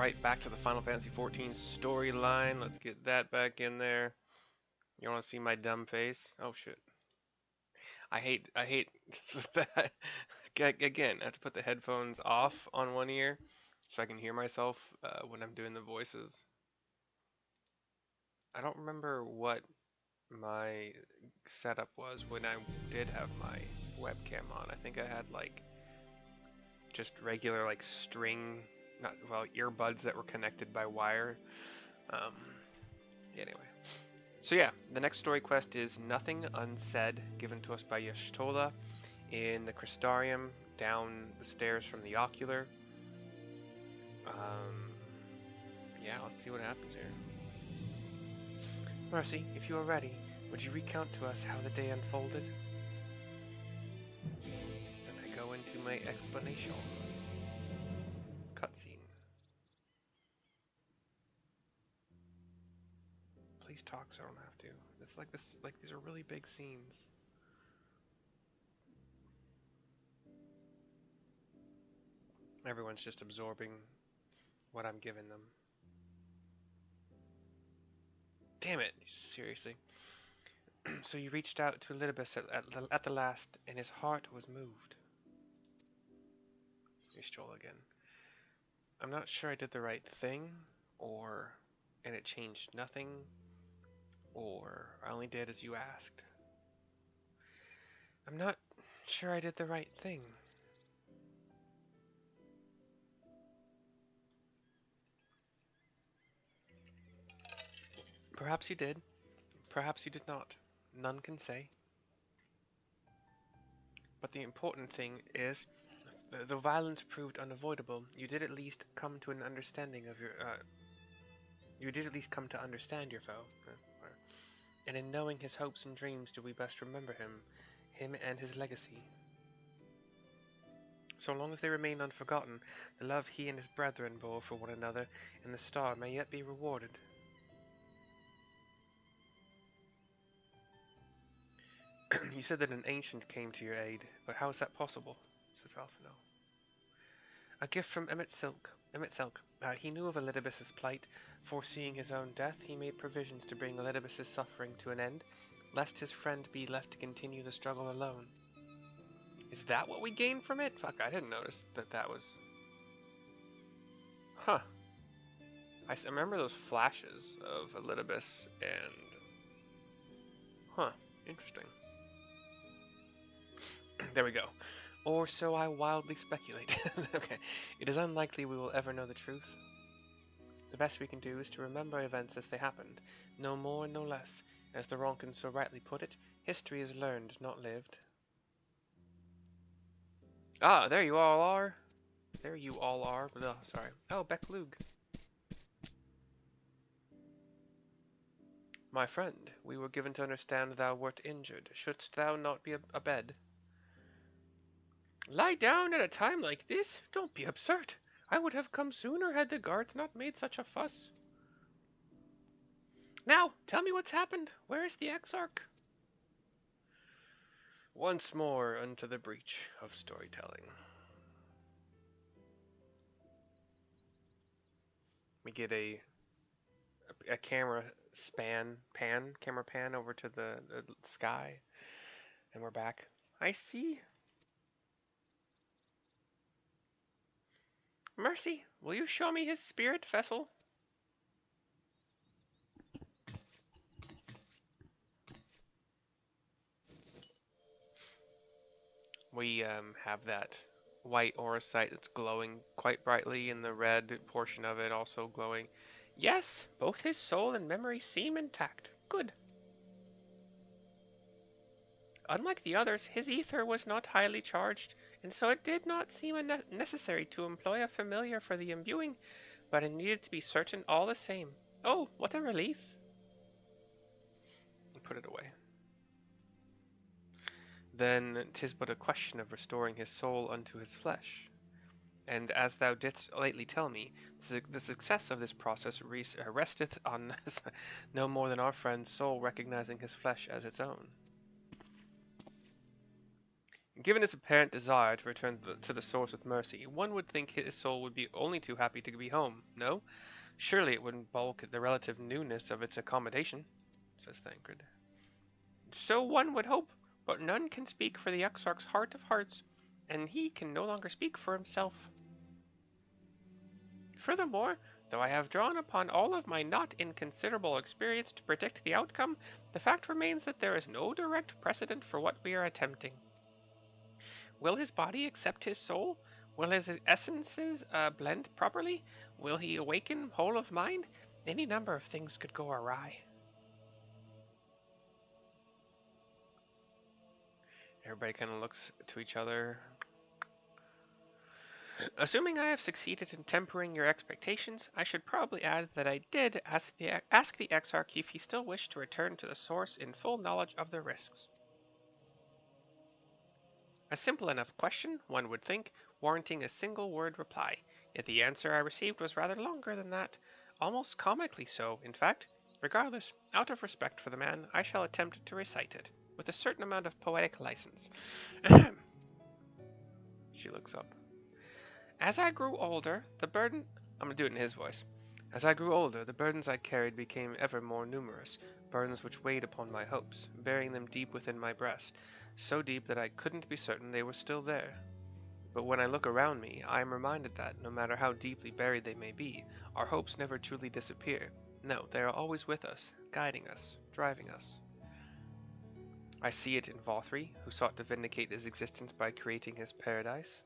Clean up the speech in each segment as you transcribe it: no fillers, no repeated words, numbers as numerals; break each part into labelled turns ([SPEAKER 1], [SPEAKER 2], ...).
[SPEAKER 1] Alright, back to the Final Fantasy XIV storyline. Let's get that back in there. You want to see my dumb face? Oh shit. I hate that. Again, I have to put the headphones off on one ear so I can hear myself when I'm doing the voices. I don't remember what my setup was when I did have my webcam on. I think I had like just regular like string, not well, earbuds that were connected by wire. Um, anyway. So yeah, the next story quest is Nothing Unsaid, given to us by Yashtola in the Crystarium, down the stairs from the Ocular. Um, yeah, let's see what happens here. Mercy, if you are ready, would you recount to us how the day unfolded? Then I go into my explanation. Cutscene. Please talk so I don't have to. It's like this, like these are really big scenes. Everyone's just absorbing what I'm giving them. Damn it, seriously. So you reached out to Elidibus at the last, and his heart was moved. Here's Joel again. I'm not sure I did the right thing, and it changed nothing, or I only did as you asked. I'm not sure I did the right thing. Perhaps you did. Perhaps you did not. None can say. But the important thing is, the violence proved unavoidable. You did at least come to an understanding of your. You did at least come to understand your foe. And in knowing his hopes and dreams, do we best remember him and his legacy. So long as they remain unforgotten, the love he and his brethren bore for one another and the star may yet be rewarded. You said that an ancient came to your aid, but how is that possible? Says Alphino. A gift from Emmett Silk. He knew of Elidibus's plight. Foreseeing his own death, he made provisions to bring Elidibus's suffering to an end, lest his friend be left to continue the struggle alone. Is that what we gained from it? Fuck, I didn't notice that was... Huh. I remember those flashes of Elidibus and... Huh, interesting. There we go. Or so I wildly speculate. Okay. It is unlikely we will ever know the truth. The best we can do is to remember events as they happened, no more, no less. As the Ronkin so rightly put it, history is learned, not lived. Ah, there you all are. There you all are. Oh, sorry. Oh, Beq Lugg. My friend, we were given to understand thou wert injured. Shouldst thou not be abed? Lie down at a time like this? Don't be absurd. I would have come sooner had the guards not made such a fuss. Now, tell me what's happened. Where is the Exarch? Once more unto the breach of storytelling. We get a camera pan over to the sky, and we're back. I see. Mercy, will you show me his spirit vessel? We have that white auracite that's glowing quite brightly, and the red portion of it also glowing. Yes, both his soul and memory seem intact. Good. Unlike the others, his ether was not highly charged, and so it did not seem necessary to employ a familiar for the imbuing, but it needed to be certain all the same. Oh, what a relief! And put it away. Then 'tis but a question of restoring his soul unto his flesh. And as thou didst lately tell me, the success of this process resteth on no more than our friend's soul recognizing his flesh as its own. Given his apparent desire to return to the source with mercy, one would think his soul would be only too happy to be home, no? Surely it wouldn't balk at the relative newness of its accommodation, says Thancred. So one would hope, but none can speak for the Exarch's heart of hearts, and he can no longer speak for himself. Furthermore, though I have drawn upon all of my not inconsiderable experience to predict the outcome, the fact remains that there is no direct precedent for what we are attempting. Will his body accept his soul? Will his essences blend properly? Will he awaken whole of mind? Any number of things could go awry. Everybody kind of looks to each other. Assuming I have succeeded in tempering your expectations, I should probably add that I did ask the Exarch if he still wished to return to the source in full knowledge of the risks. A simple enough question, one would think, warranting a single word reply, yet the answer I received was rather longer than that, almost comically so, in fact. Regardless, out of respect for the man, I shall attempt to recite it, with a certain amount of poetic license. She looks up. As I grew older, the burden... I'm going to do it in his voice. As I grew older, the burdens I carried became ever more numerous, burdens which weighed upon my hopes, burying them deep within my breast, so deep that I couldn't be certain they were still there. But when I look around me, I am reminded that, no matter how deeply buried they may be, our hopes never truly disappear. No, they are always with us, guiding us, driving us. I see it in Vothri, who sought to vindicate his existence by creating his paradise.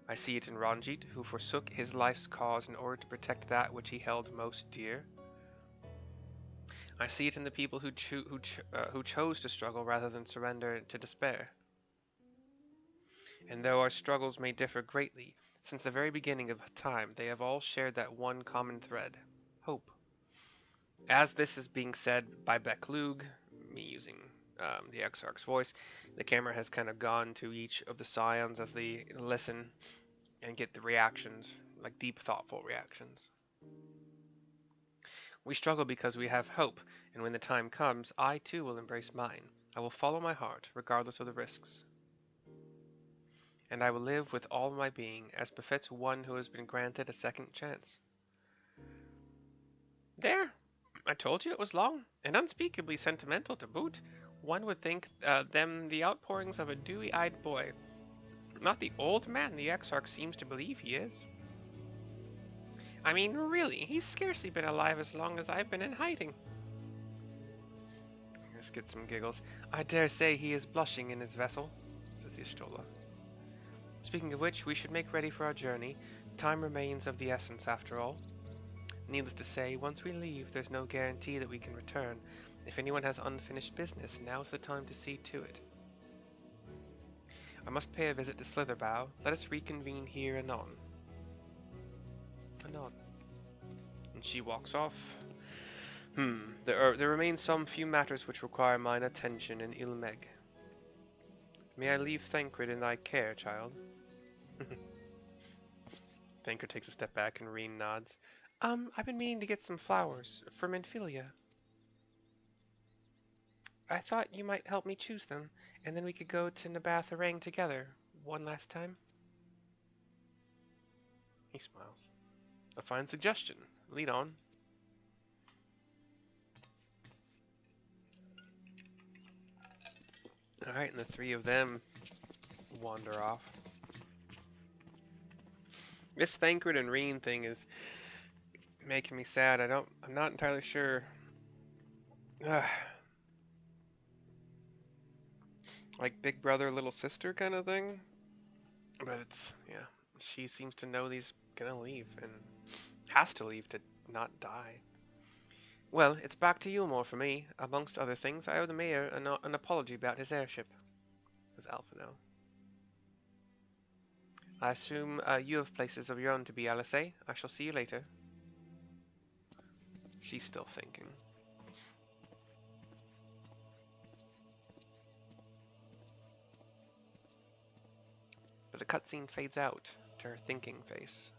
[SPEAKER 1] I see it in Ranjit, who forsook his life's cause in order to protect that which he held most dear. I see it in the people who chose to struggle rather than surrender to despair. And though our struggles may differ greatly, since the very beginning of time they have all shared that one common thread, hope. As this is being said by Beq Lugg, me using the Exarch's voice, the camera has kind of gone to each of the Scions as they listen and get the reactions, like deep, thoughtful reactions. We struggle because we have hope, and when the time comes, I too will embrace mine. I will follow my heart, regardless of the risks. And I will live with all my being, as befits one who has been granted a second chance. There! I told you it was long, and unspeakably sentimental to boot. One would think them the outpourings of a dewy-eyed boy. Not the old man the Exarch seems to believe he is. I mean, really, he's scarcely been alive as long as I've been in hiding. Let's get some giggles. I dare say he is blushing in his vessel, says Y'shtola. Speaking of which, we should make ready for our journey. Time remains of the essence, after all. Needless to say, once we leave, there's no guarantee that we can return. If anyone has unfinished business, now's the time to see to it. I must pay a visit to Slitherbough. Let us reconvene here anon. Anon. And she walks off. There remain some few matters which require mine attention in Ilmeg. May I leave Thancred in thy care, child? Thancred takes a step back and Reen nods. I've been meaning to get some flowers for Minfilia. I thought you might help me choose them, and then we could go to Nabath Arang together, one last time. He smiles. A fine suggestion. Lead on. Alright, and the three of them wander off. This Thancred and Reen thing is making me sad. I'm not entirely sure. Like big brother, little sister kind of thing. But it's, yeah, she seems to know he's gonna leave and has to leave to not die. Well, it's back to Yulmore for me. Amongst other things, I owe the mayor an apology about his airship, says Alphino. I assume you have places of your own to be, Alice. I shall see you later. She's still thinking. But the cutscene fades out to her thinking face.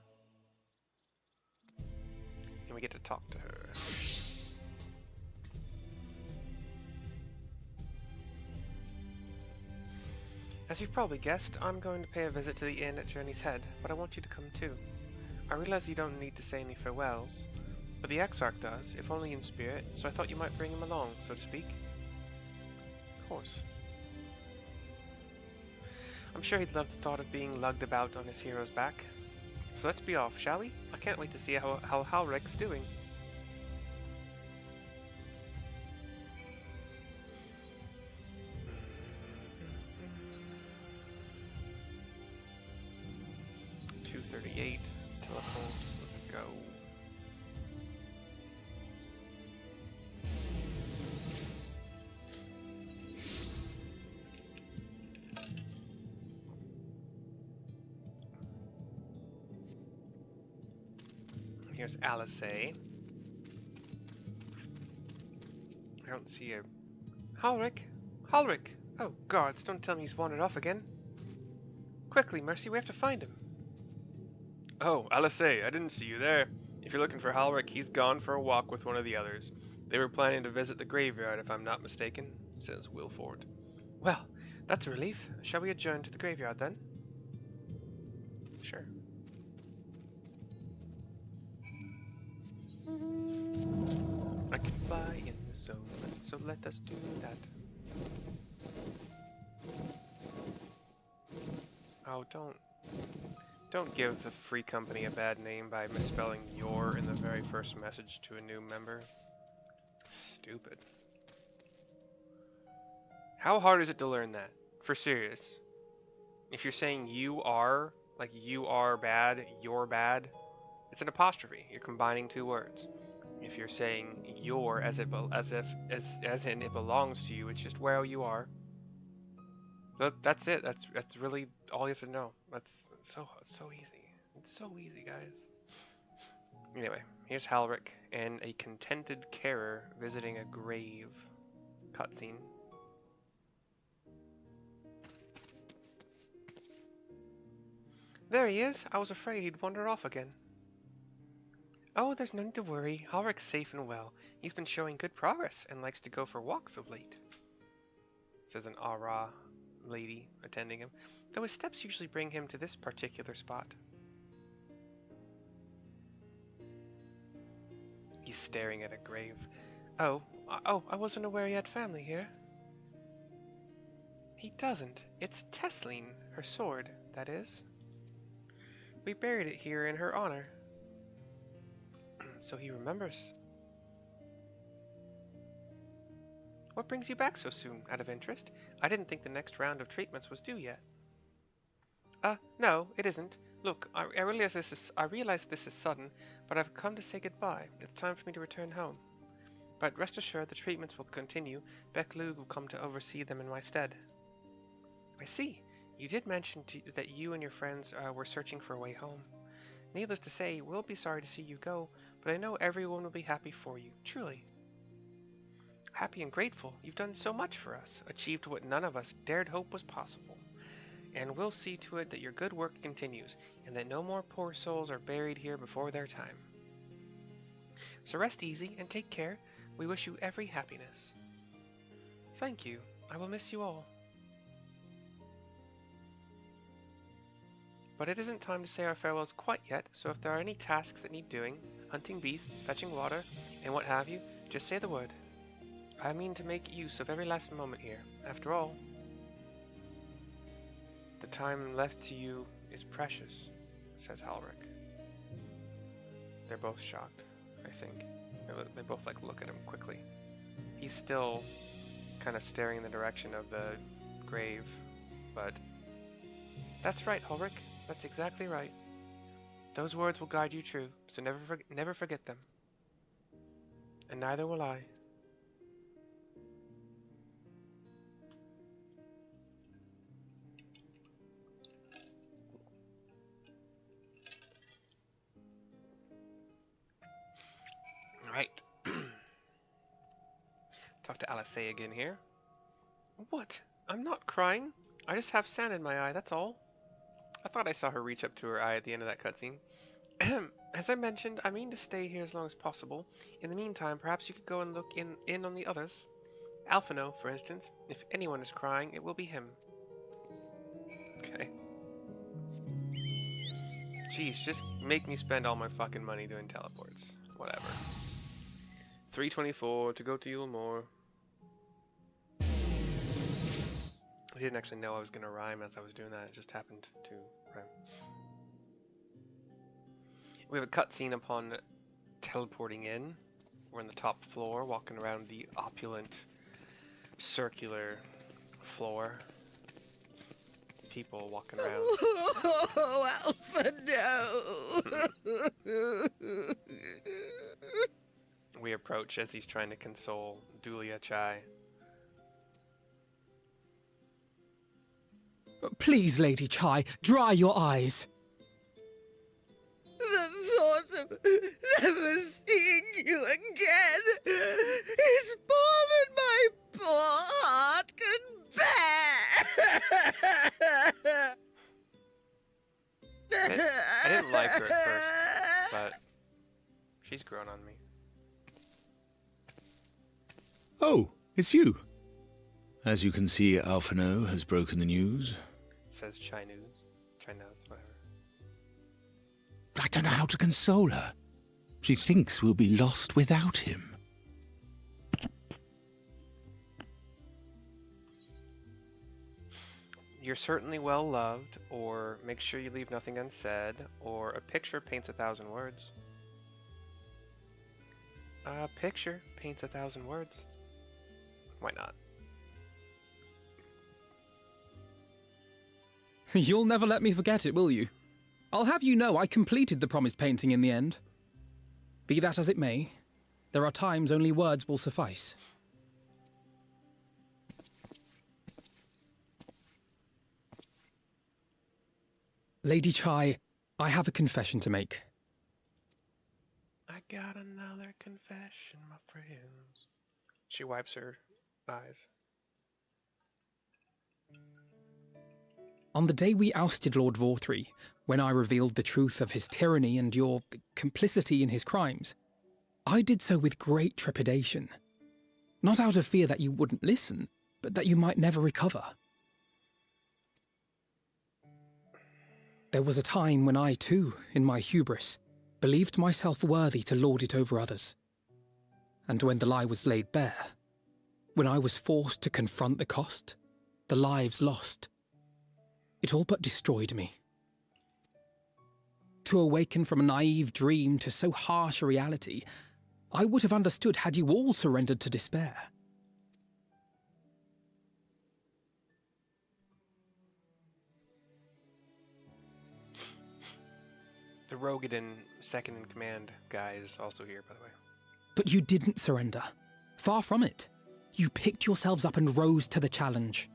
[SPEAKER 1] And we get to talk to her. As you've probably guessed, I'm going to pay a visit to the inn at Journey's Head, but I want you to come too. I realize you don't need to say any farewells, but the Exarch does, if only in spirit, so I thought you might bring him along, so to speak. Of course. I'm sure he'd love the thought of being lugged about on his hero's back. So let's be off, shall we? I can't wait to see how Halric's doing. Teleport. Let's go. Here's Alisay. I don't see a... Halric! Halric! Oh, guards, don't tell me he's wandered off again. Quickly, Mercy, we have to find him. Oh, Alisay, I didn't see you there. If you're looking for Halric, he's gone for a walk with one of the others. They were planning to visit the graveyard, if I'm not mistaken, says Wilford. Well, that's a relief. Shall we adjourn to the graveyard, then? Sure. I could fly in the zone, so let us do that. Oh, don't give the free company a bad name by misspelling your in the very first message to a new member. Stupid. How hard is it to learn that? For serious. If you're saying you are, like you are bad, you're bad, it's an apostrophe. You're combining two words. If you're saying your as in it belongs to you, it's just where you are. But that's it. That's really all you have to know. That's so easy. It's so easy, guys. Anyway, here's Halric and a contented carer visiting a grave. Cutscene. There he is. I was afraid he'd wander off again. Oh, there's no need to worry. Halric's safe and well. He's been showing good progress and likes to go for walks of late, says an Ara lady attending him, though his steps usually bring him to this particular spot. He's staring at a grave. Oh, I wasn't aware he had family here. He doesn't. It's Tesleen, her sword, that is. We buried it here in her honor. So he remembers. What brings you back so soon, out of interest? I didn't think the next round of treatments was due yet. No, it isn't. Look, I realize this is sudden, but I've come to say goodbye. It's time for me to return home. But rest assured the treatments will continue. Beq Lugg will come to oversee them in my stead. I see. You did mention that you and your friends were searching for a way home. Needless to say, we'll be sorry to see you go, but I know everyone will be happy for you, truly. Happy and grateful. You've done so much for us, achieved what none of us dared hope was possible. And we'll see to it that your good work continues, and that no more poor souls are buried here before their time. So rest easy and take care. We wish you every happiness. Thank you. I will miss you all. But it isn't time to say our farewells quite yet, so if there are any tasks that need doing, hunting beasts, fetching water, and what have you, just say the word. I mean to make use of every last moment here. After all, the time left to you is precious, says Halric. They're both shocked, I think. They both look at him quickly. He's still kind of staring in the direction of the grave, but that's right, Halric. That's exactly right. Those words will guide you true, so never forget them. And neither will I. Alright. Talk to Alisay again here. What? I'm not crying. I just have sand in my eye, that's all. I thought I saw her reach up to her eye at the end of that cutscene. As I mentioned, I mean to stay here as long as possible. In the meantime, perhaps you could go and look in on the others. Alphino, for instance. If anyone is crying, it will be him. Okay. Jeez, just make me spend all my fucking money doing teleports. Whatever. 324 to go to Yulmore. I didn't actually know I was gonna rhyme as I was doing that. It just happened to rhyme. We have a cutscene upon teleporting in. We're on the top floor, walking around the opulent, circular floor. People walking around.
[SPEAKER 2] Oh, Alpha, no!
[SPEAKER 1] We approach as he's trying to console Dulia Chai.
[SPEAKER 3] Please, Lady Chai, dry your eyes.
[SPEAKER 2] The thought of never seeing you again is more than my poor heart can bear.
[SPEAKER 1] I didn't like her at first, but she's grown on me.
[SPEAKER 4] Oh, it's you. As you can see, Alphino has broken the news.
[SPEAKER 1] Says Chinese, whatever.
[SPEAKER 4] I don't know how to console her. She thinks we'll be lost without him.
[SPEAKER 1] You're certainly well loved, or make sure you leave nothing unsaid, or a picture paints 1,000 words. A picture paints 1,000 words. Why not?
[SPEAKER 3] You'll never let me forget it, will you? I'll have you know I completed the promised painting in the end. Be that as it may, there are times only words will suffice. Lady Chai, I have a confession to make.
[SPEAKER 1] I got another confession, my friends. She wipes her eyes.
[SPEAKER 3] On the day we ousted Lord Vorthree, when I revealed the truth of his tyranny and your complicity in his crimes, I did so with great trepidation. Not out of fear that you wouldn't listen, but that you might never recover. There was a time when I too, in my hubris, believed myself worthy to lord it over others. And when the lie was laid bare, when I was forced to confront the cost, the lives lost, it all but destroyed me. To awaken from a naive dream to so harsh a reality, I would have understood had you all surrendered to despair.
[SPEAKER 1] The Rogadin second in command guy is also here, by the way.
[SPEAKER 3] But you didn't surrender. Far from it. You picked yourselves up and rose to the challenge.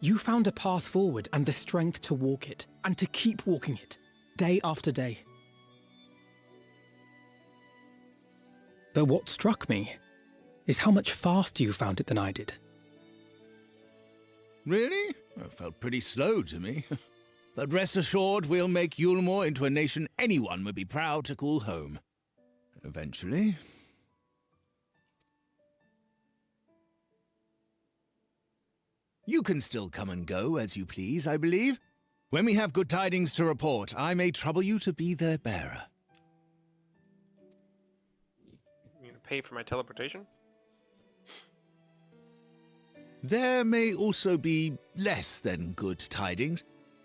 [SPEAKER 3] You found a path forward and the strength to walk it, and to keep walking it, day after day. But what struck me is how much faster you found it than I did.
[SPEAKER 4] Really? It felt pretty slow to me. But rest assured, we'll make Yulmore into a nation anyone would be proud to call home. Eventually. You can still come and go as you please, I believe. When we have good tidings to report, I may trouble you to be their bearer.
[SPEAKER 1] You gonna pay for my teleportation?
[SPEAKER 4] There may also be less than good tidings,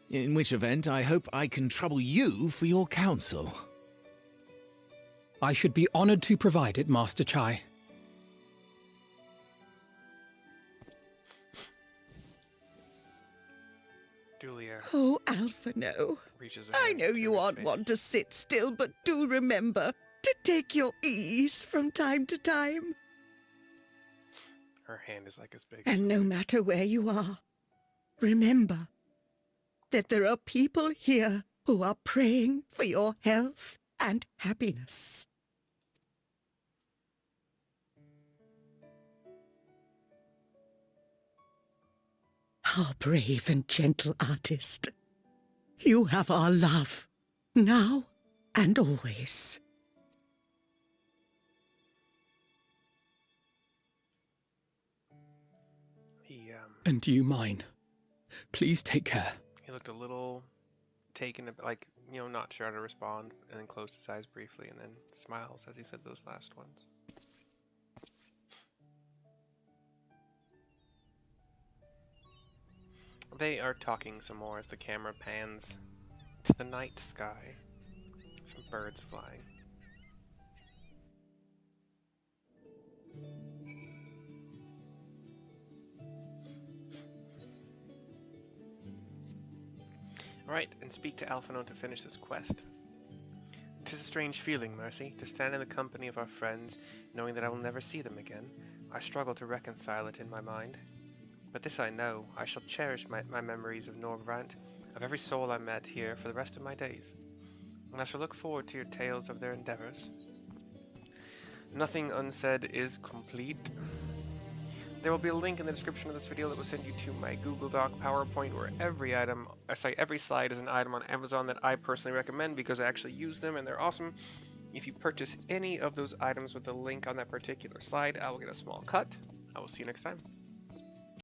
[SPEAKER 4] in which event I hope I can trouble you for your counsel.
[SPEAKER 3] I should be honored to provide it, Master Chai.
[SPEAKER 1] Dulia
[SPEAKER 2] Oh, Alpha, no.
[SPEAKER 1] reaches her
[SPEAKER 2] I
[SPEAKER 1] hand
[SPEAKER 2] know
[SPEAKER 1] to
[SPEAKER 2] you
[SPEAKER 1] her
[SPEAKER 2] aren't
[SPEAKER 1] face.
[SPEAKER 2] one to sit still, but do remember to take your ease from time to time.
[SPEAKER 1] Her hand is like as big as
[SPEAKER 2] And
[SPEAKER 1] her
[SPEAKER 2] no
[SPEAKER 1] face.
[SPEAKER 2] matter where you are, remember that there are people here who are praying for your health and happiness. Our brave and gentle artist, you have our love, now and always.
[SPEAKER 1] He
[SPEAKER 3] And you mine. Please take care.
[SPEAKER 1] looked a little taken, like, you know, not sure how to respond, and then closed his eyes briefly, and then smiles as he said those last ones. They are talking some more as the camera pans to the night sky. Some birds flying. Alright, and speak to Alphinaud to finish this quest. 'Tis a strange feeling, Mercy, to stand in the company of our friends, knowing that I will never see them again. I struggle to reconcile it in my mind. But this I know, I shall cherish my memories of Norvrant, of every soul I met here for the rest of my days. And I shall look forward to your tales of their endeavors. Nothing unsaid is complete. There will be a link in the description of this video that will send you to my Google Doc PowerPoint where every slide is an item on Amazon that I personally recommend because I actually use them and they're awesome. If you purchase any of those items with the link on that particular slide, I will get a small cut. I will see you next time.